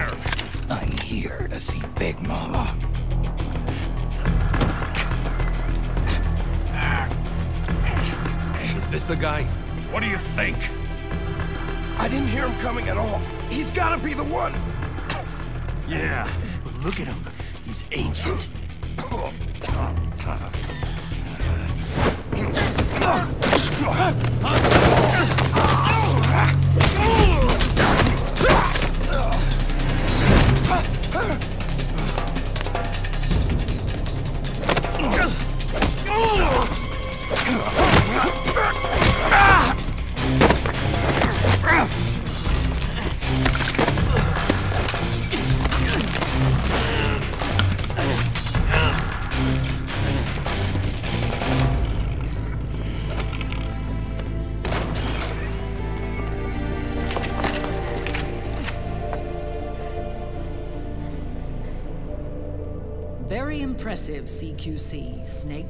here? I'm here to see Big Mama. Is this the guy? What do you think? I didn't hear him coming at all. He's gotta be the one. Yeah, but look at him. He's ancient. Very impressive, CQC, Snake.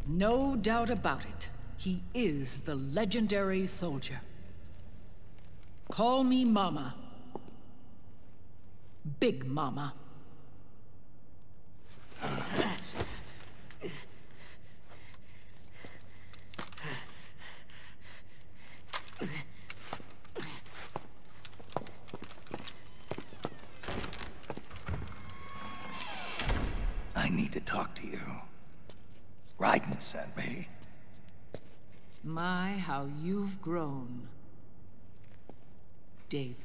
No doubt about it. He is the legendary soldier. Call me Mama. Big Mama. I need to talk to you. Raiden sent me. My, how you've grown, David.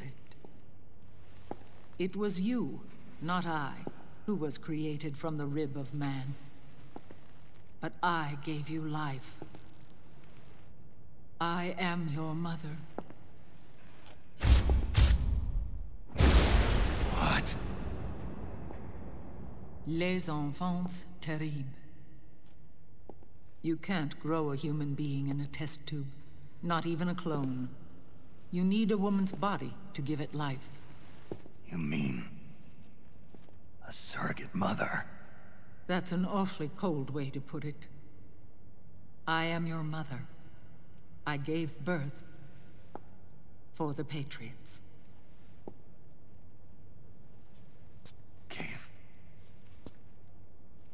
It was you, not I, who was created from the rib of man. But I gave you life. I am your mother. What? Les enfants terribles. You can't grow a human being in a test tube, not even a clone. You need a woman's body to give it life. You mean a surrogate mother? That's an awfully cold way to put it. I am your mother. I gave birth for the Patriots. Gave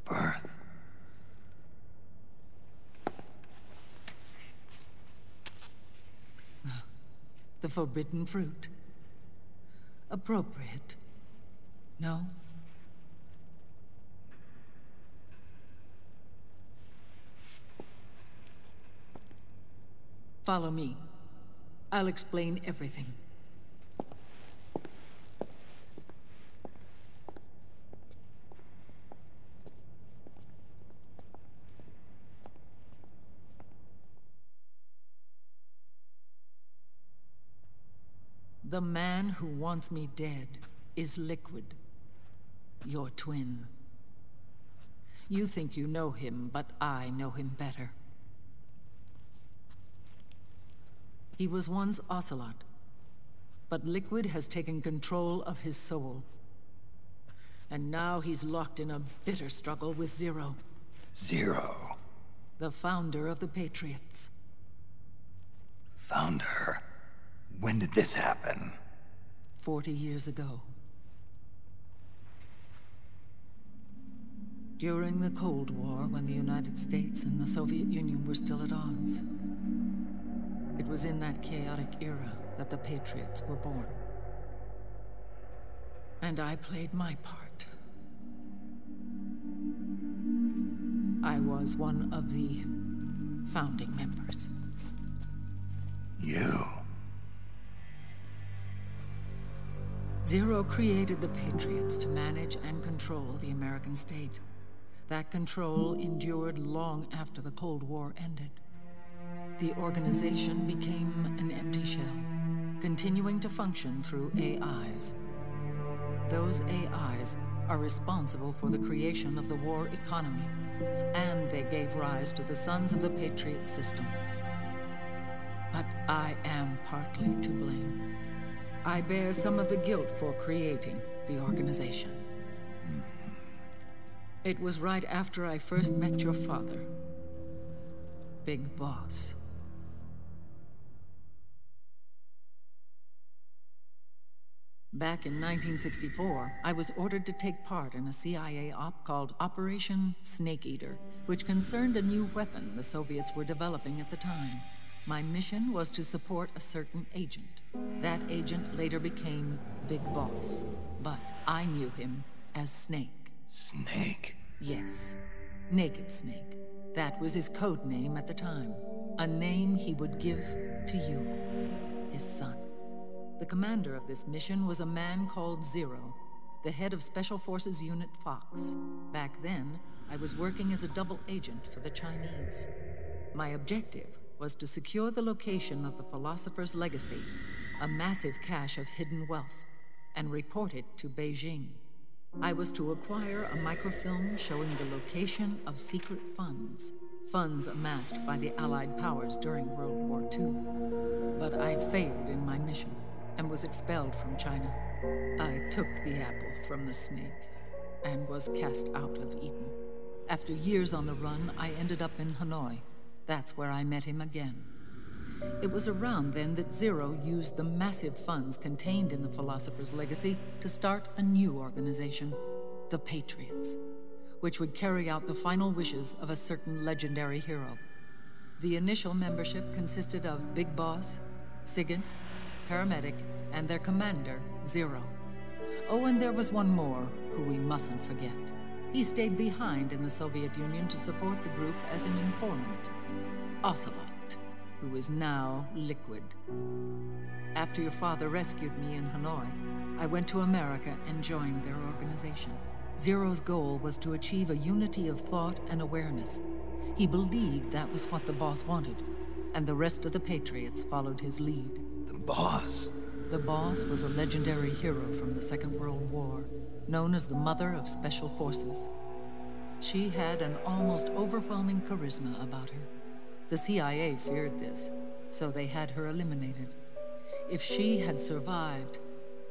birth? The forbidden fruit. Appropriate. No? Follow me. I'll explain everything. The man who wants me dead is Liquid, your twin. You think you know him, but I know him better. He was once Ocelot, but Liquid has taken control of his soul. And now he's locked in a bitter struggle with Zero. Zero? The founder of the Patriots. Founder? When did this happen? 40 years ago. During the Cold War, when the United States and the Soviet Union were still at odds. It was in that chaotic era that the Patriots were born. And I played my part. I was one of the founding members. You? Zero created the Patriots to manage and control the American state. That control endured long after the Cold War ended. The organization became an empty shell, continuing to function through AIs. Those AIs are responsible for the creation of the war economy, and they gave rise to the Sons of the Patriot system. But I am partly to blame. I bear some of the guilt for creating the organization. It was right after I first met your father, Big Boss. Back in 1964, I was ordered to take part in a CIA op called Operation Snake Eater, which concerned a new weapon the Soviets were developing at the time. My mission was to support a certain agent. That agent later became Big Boss, but I knew him as Snake. Snake? Yes, Naked Snake. That was his code name at the time, a name he would give to you, his son. The commander of this mission was a man called Zero, the head of Special Forces Unit Fox. Back then, I was working as a double agent for the Chinese. My objective was to secure the location of the Philosopher's Legacy, a massive cache of hidden wealth, and report it to Beijing. I was to acquire a microfilm showing the location of secret funds, funds amassed by the Allied powers during World War II. But I failed in my mission and was expelled from China. I took the apple from the snake and was cast out of Eden. After years on the run, I ended up in Hanoi. That's where I met him again. It was around then that Zero used the massive funds contained in the Philosopher's Legacy to start a new organization, the Patriots, which would carry out the final wishes of a certain legendary hero. The initial membership consisted of Big Boss, Sigint, Paramedic, and their commander, Zero. Oh, and there was one more who we mustn't forget. He stayed behind in the Soviet Union to support the group as an informant, Ocelot, who is now Liquid. After your father rescued me in Hanoi, I went to America and joined their organization. Zero's goal was to achieve a unity of thought and awareness. He believed that was what the boss wanted, and the rest of the Patriots followed his lead. The boss? The boss was a legendary hero from the Second World War, known as the Mother of Special Forces. She had an almost overwhelming charisma about her. The CIA feared this, so they had her eliminated. If she had survived,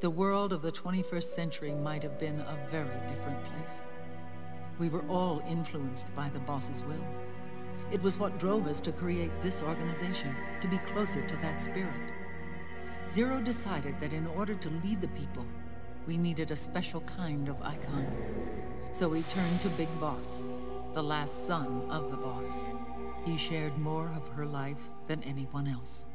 the world of the 21st century might have been a very different place. We were all influenced by the boss's will. It was what drove us to create this organization, to be closer to that spirit. Zero decided that in order to lead the people, we needed a special kind of icon. So he turned to Big Boss, the last son of the boss. He shared more of her life than anyone else.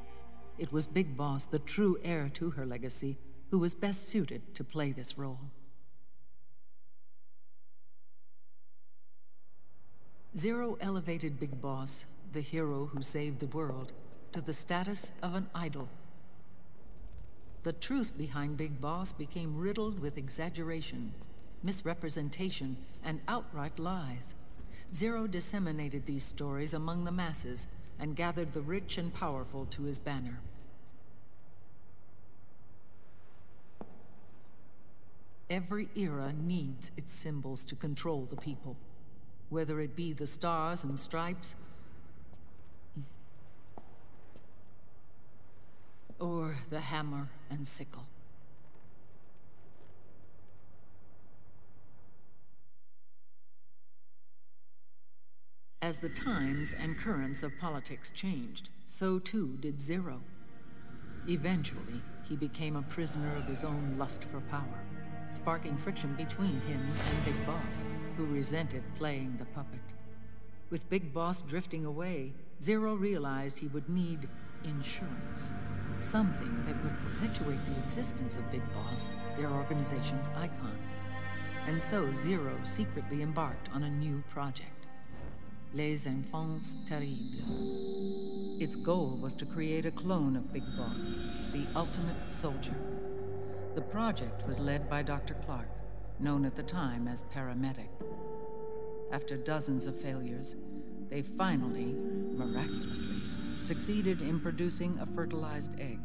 It was Big Boss, the true heir to her legacy, who was best suited to play this role. Zero elevated Big Boss, the hero who saved the world, to the status of an idol. The truth behind Big Boss became riddled with exaggeration, misrepresentation, and outright lies. Zero disseminated these stories among the masses and gathered the rich and powerful to his banner. Every era needs its symbols to control the people, whether it be the stars and stripes, or the hammer and sickle. As the times and currents of politics changed, so too did Zero. Eventually, he became a prisoner of his own lust for power, sparking friction between him and Big Boss, who resented playing the puppet. With Big Boss drifting away, Zero realized he would need insurance. Something that would perpetuate the existence of Big Boss, their organization's icon. And so Zero secretly embarked on a new project, Les Enfants Terribles. Its goal was to create a clone of Big Boss, the ultimate soldier. The project was led by Dr. Clark, known at the time as Paramedic. After dozens of failures, they finally, miraculously, succeeded in producing a fertilized egg.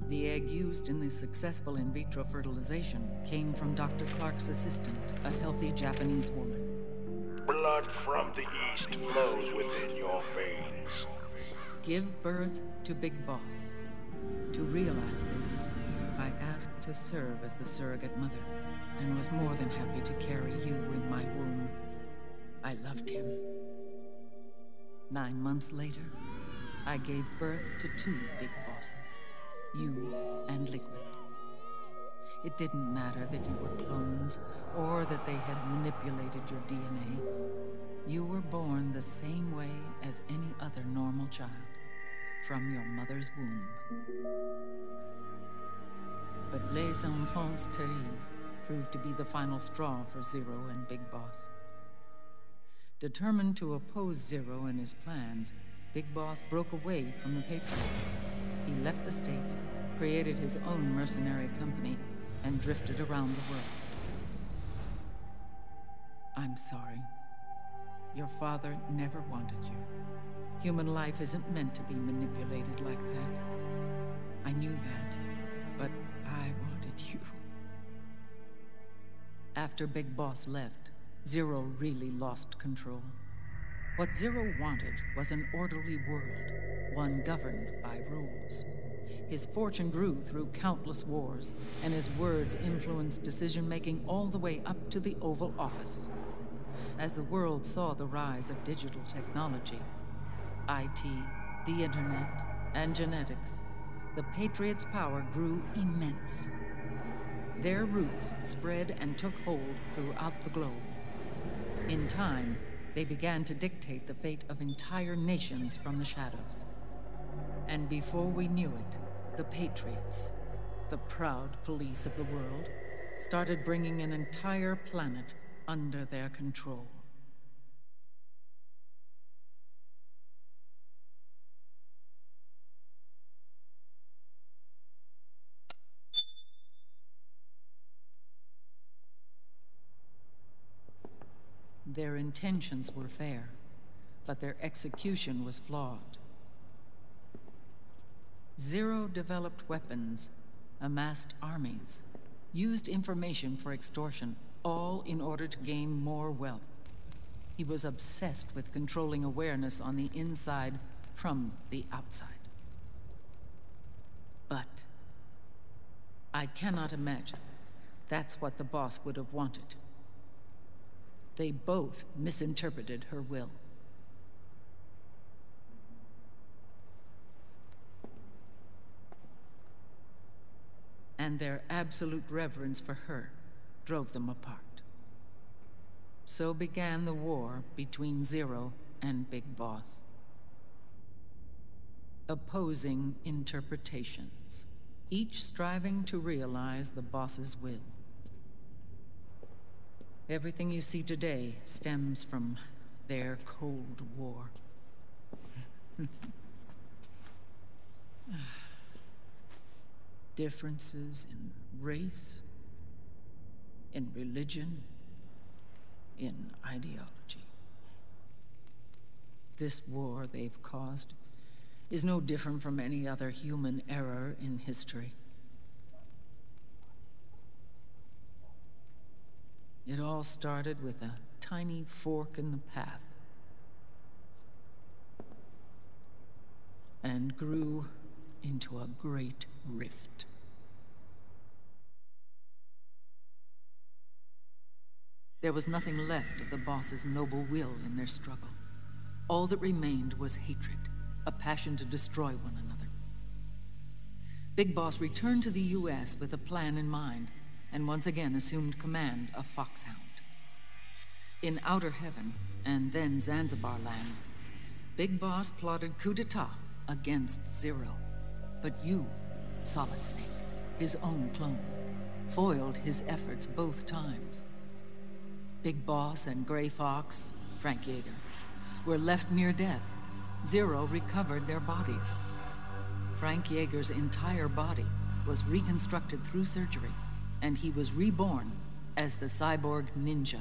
The egg used in the successful in vitro fertilization came from Dr. Clark's assistant, a healthy Japanese woman. Blood from the east flows within your veins. Give birth to Big Boss. To realize this, I asked to serve as the surrogate mother, and was more than happy to carry you in my womb. I loved him. 9 months later, I gave birth to 2 Big Bosses, you and Liquid. It didn't matter that you were clones, or that they had manipulated your DNA. You were born the same way as any other normal child, from your mother's womb. But les enfants terribles proved to be the final straw for Zero and Big Boss. Determined to oppose Zero and his plans, Big Boss broke away from the Patriots. He left the States, created his own mercenary company, and drifted around the world. I'm sorry. Your father never wanted you. Human life isn't meant to be manipulated like that. I knew that, but I wanted you. After Big Boss left, Zero really lost control. What Zero wanted was an orderly world, one governed by rules. His fortune grew through countless wars, and his words influenced decision-making all the way up to the Oval Office. As the world saw the rise of digital technology, IT, the internet, and genetics, the Patriots' power grew immense. Their roots spread and took hold throughout the globe. In time, they began to dictate the fate of entire nations from the shadows. And before we knew it, the Patriots, the proud police of the world, started bringing an entire planet under their control. Their intentions were fair, but their execution was flawed. Zero developed weapons, amassed armies, used information for extortion, all in order to gain more wealth. He was obsessed with controlling awareness on the inside from the outside. But I cannot imagine that's what the boss would have wanted. They both misinterpreted her will. And their absolute reverence for her drove them apart. So began the war between Zero and Big Boss. Opposing interpretations, each striving to realize the boss's will. Everything you see today stems from their Cold War. Differences in race, in religion, in ideology. This war they've caused is no different from any other human error in history. It all started with a tiny fork in the path and grew into a great rift. There was nothing left of the boss's noble will in their struggle. All that remained was hatred, a passion to destroy one another. Big Boss returned to the U.S. with a plan in mind, and once again assumed command of Foxhound. In Outer Heaven, and then Zanzibar Land, Big Boss plotted coup d'etat against Zero. But you, Solid Snake, his own clone, foiled his efforts both times. Big Boss and Gray Fox, Frank Yeager, were left near death. Zero recovered their bodies. Frank Yeager's entire body was reconstructed through surgery, and he was reborn as the cyborg ninja.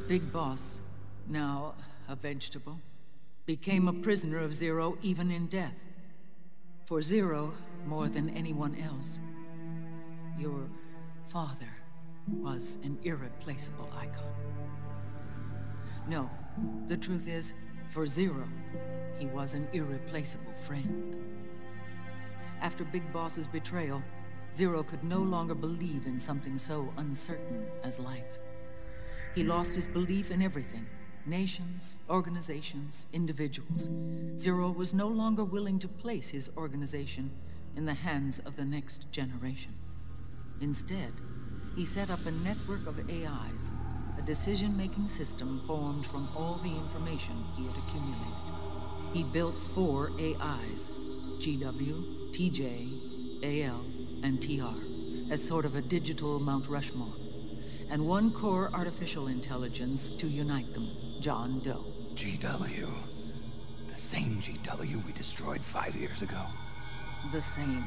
Big Boss, now a vegetable, became a prisoner of Zero even in death. For Zero, more than anyone else, your father was an irreplaceable icon. No, the truth is, for Zero, he was an irreplaceable friend. After Big Boss's betrayal, Zero could no longer believe in something so uncertain as life. He lost his belief in everything. Nations, organizations, individuals. Zero was no longer willing to place his organization in the hands of the next generation. Instead, he set up a network of AIs, a decision-making system formed from all the information he had accumulated. He built 4 AIs, GW, TJ, AL, and TR, as sort of a digital Mount Rushmore, and 1 core artificial intelligence to unite them, John Doe. GW. The same GW we destroyed 5 years ago. The same.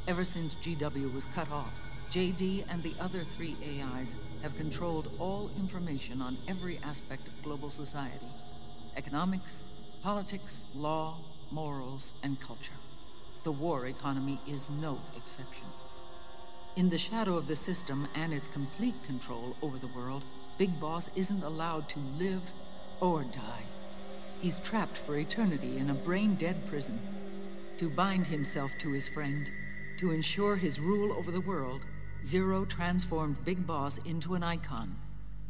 Ever since GW was cut off, JD and the other 3 AIs have controlled all information on every aspect of global society. Economics, politics, law, morals, and culture. The war economy is no exception. In the shadow of the system and its complete control over the world, Big Boss isn't allowed to live or die. He's trapped for eternity in a brain-dead prison. To bind himself to his friend, to ensure his rule over the world, Zero transformed Big Boss into an icon,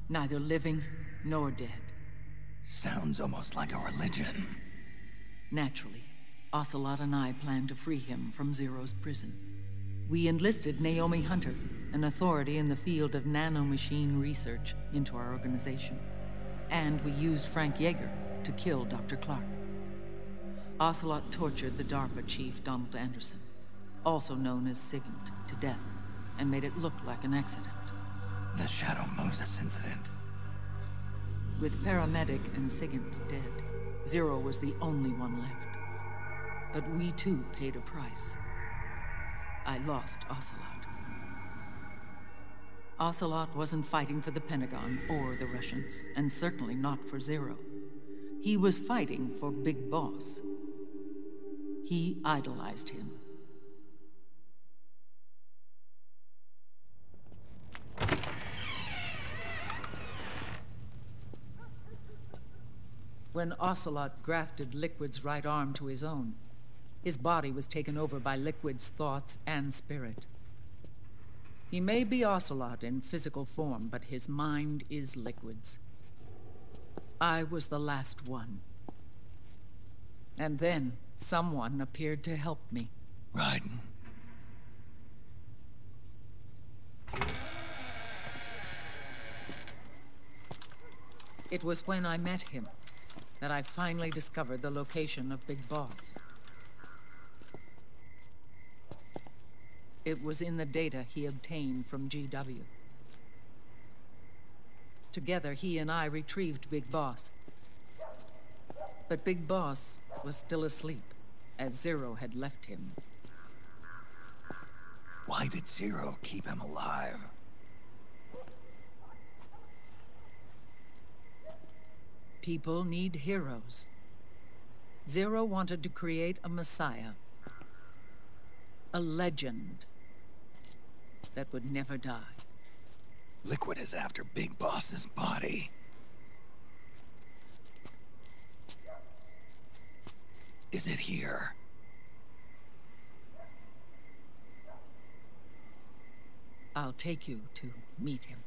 neither living nor dead. Sounds almost like a religion. Naturally, Ocelot and I plan to free him from Zero's prison. We enlisted Naomi Hunter, an authority in the field of nanomachine research, into our organization. And we used Frank Yeager to kill Dr. Clark. Ocelot tortured the DARPA chief, Donald Anderson, also known as Sigint, to death, and made it look like an accident. The Shadow Moses incident. With paramedic and Sigint dead, Zero was the only one left. But we too paid a price. I lost Ocelot. Ocelot wasn't fighting for the Pentagon or the Russians, and certainly not for Zero. He was fighting for Big Boss. He idolized him. When Ocelot grafted Liquid's right arm to his own, his body was taken over by Liquid's thoughts and spirit. He may be Ocelot in physical form, but his mind is Liquid's. I was the last one. And then someone appeared to help me. Raiden. It was when I met him that I finally discovered the location of Big Boss. It was in the data he obtained from GW. Together, he and I retrieved Big Boss. But Big Boss was still asleep, as Zero had left him. Why did Zero keep him alive? People need heroes. Zero wanted to create a messiah. A legend that would never die. Liquid is after Big Boss's body. Is it here? I'll take you to meet him.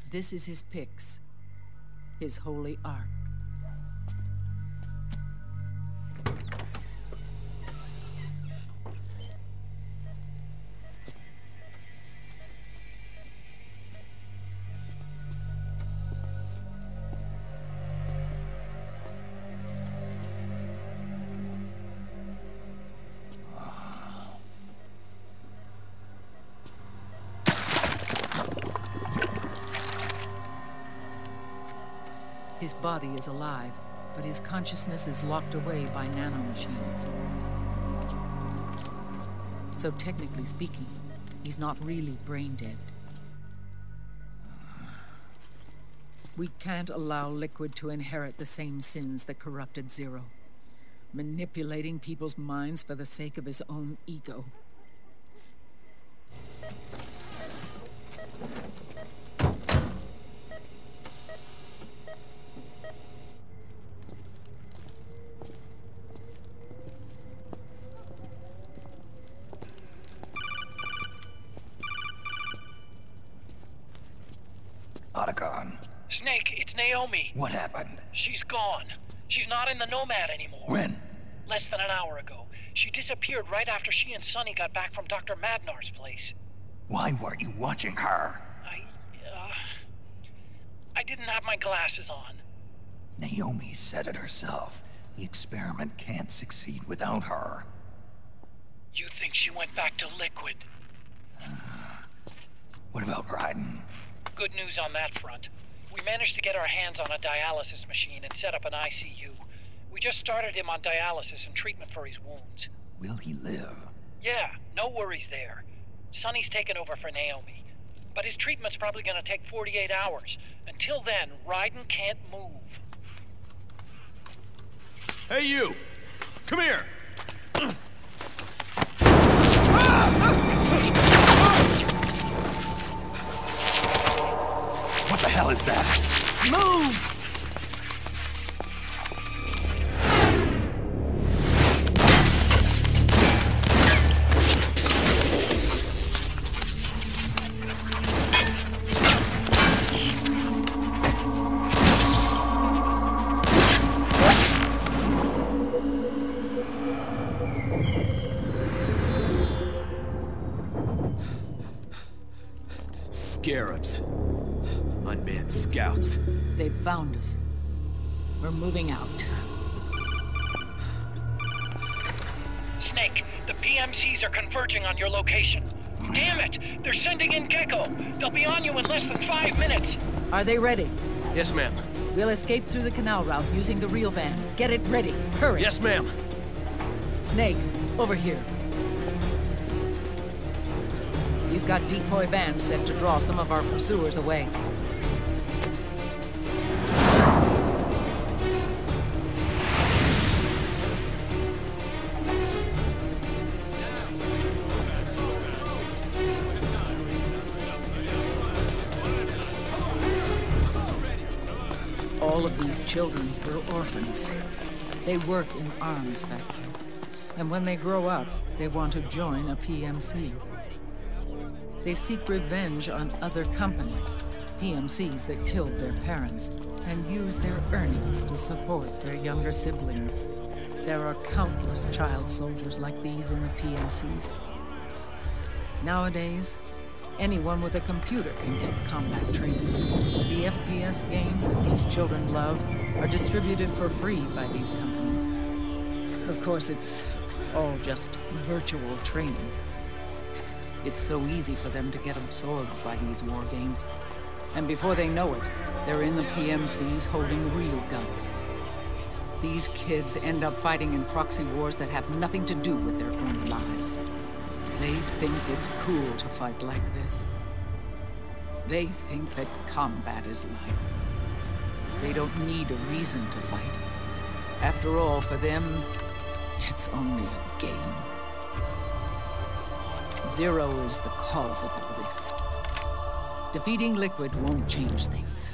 This is his pyx, his holy ark. His body is alive, but his consciousness is locked away by nanomachines. So technically speaking, he's not really brain dead. We can't allow Liquid to inherit the same sins that corrupted Zero, manipulating people's minds for the sake of his own ego. Snake, it's Naomi. What happened? She's gone. She's not in the Nomad anymore. When? Less than an hour ago. She disappeared right after she and Sonny got back from Dr. Madnar's place. Why weren't you watching her? I didn't have my glasses on. Naomi said it herself. The experiment can't succeed without her. You think she went back to Liquid? What about Raiden? Good news on that front. We managed to get our hands on a dialysis machine and set up an ICU. We just started him on dialysis and treatment for his wounds. Will he live? Yeah, no worries there. Sonny's taken over for Naomi. But his treatment's probably gonna take 48 hours. Until then, Raiden can't move. Hey, you! Come here! What the hell is that? Move! Scarabs. Unmanned scouts. They've found us. We're moving out. Snake, the PMCs are converging on your location. Damn it! They're sending in Gecko! They'll be on you in less than 5 minutes! Are they ready? Yes, ma'am. We'll escape through the canal route using the real van. Get it ready. Hurry. Yes, ma'am. Snake, over here. We've got decoy vans set to draw some of our pursuers away. All of these children were orphans. They work in arms factories. And when they grow up, they want to join a PMC. They seek revenge on other companies, PMCs that killed their parents, and use their earnings to support their younger siblings. There are countless child soldiers like these in the PMCs. Nowadays, anyone with a computer can get combat training. The FPS games that these children love are distributed for free by these companies. Of course, it's all just virtual training. It's so easy for them to get absorbed by these war games. And before they know it, they're in the PMCs holding real guns. These kids end up fighting in proxy wars that have nothing to do with their own lives. They think it's cool to fight like this. They think that combat is life. They don't need a reason to fight. After all, for them, it's only a game. Zero is the cause of all this. Defeating Liquid won't change things.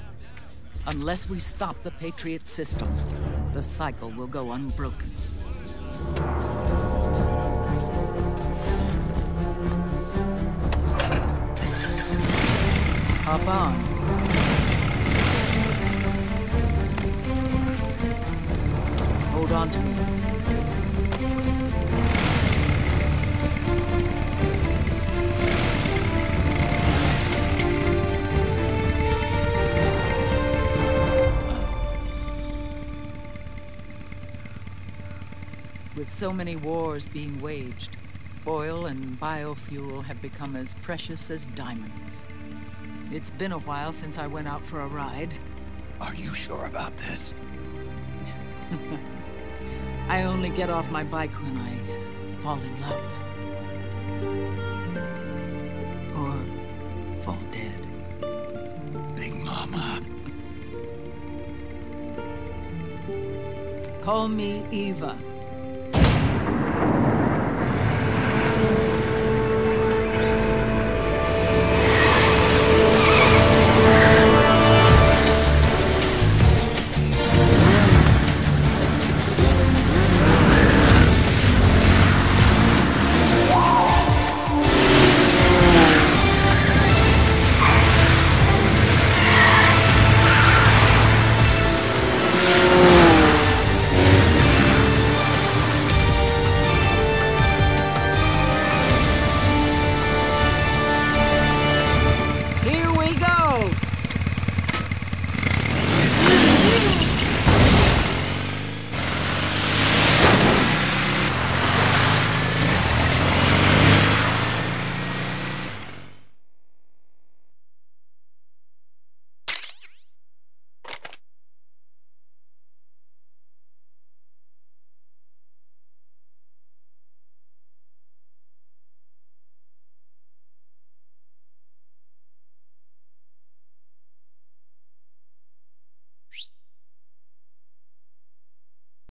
Unless we stop the Patriot system, the cycle will go unbroken. Hop on. Hold on to me. With so many wars being waged, oil and biofuel have become as precious as diamonds. It's been a while since I went out for a ride. Are you sure about this? I only get off my bike when I fall in love. Or fall dead. Big Mama. Call me Eva.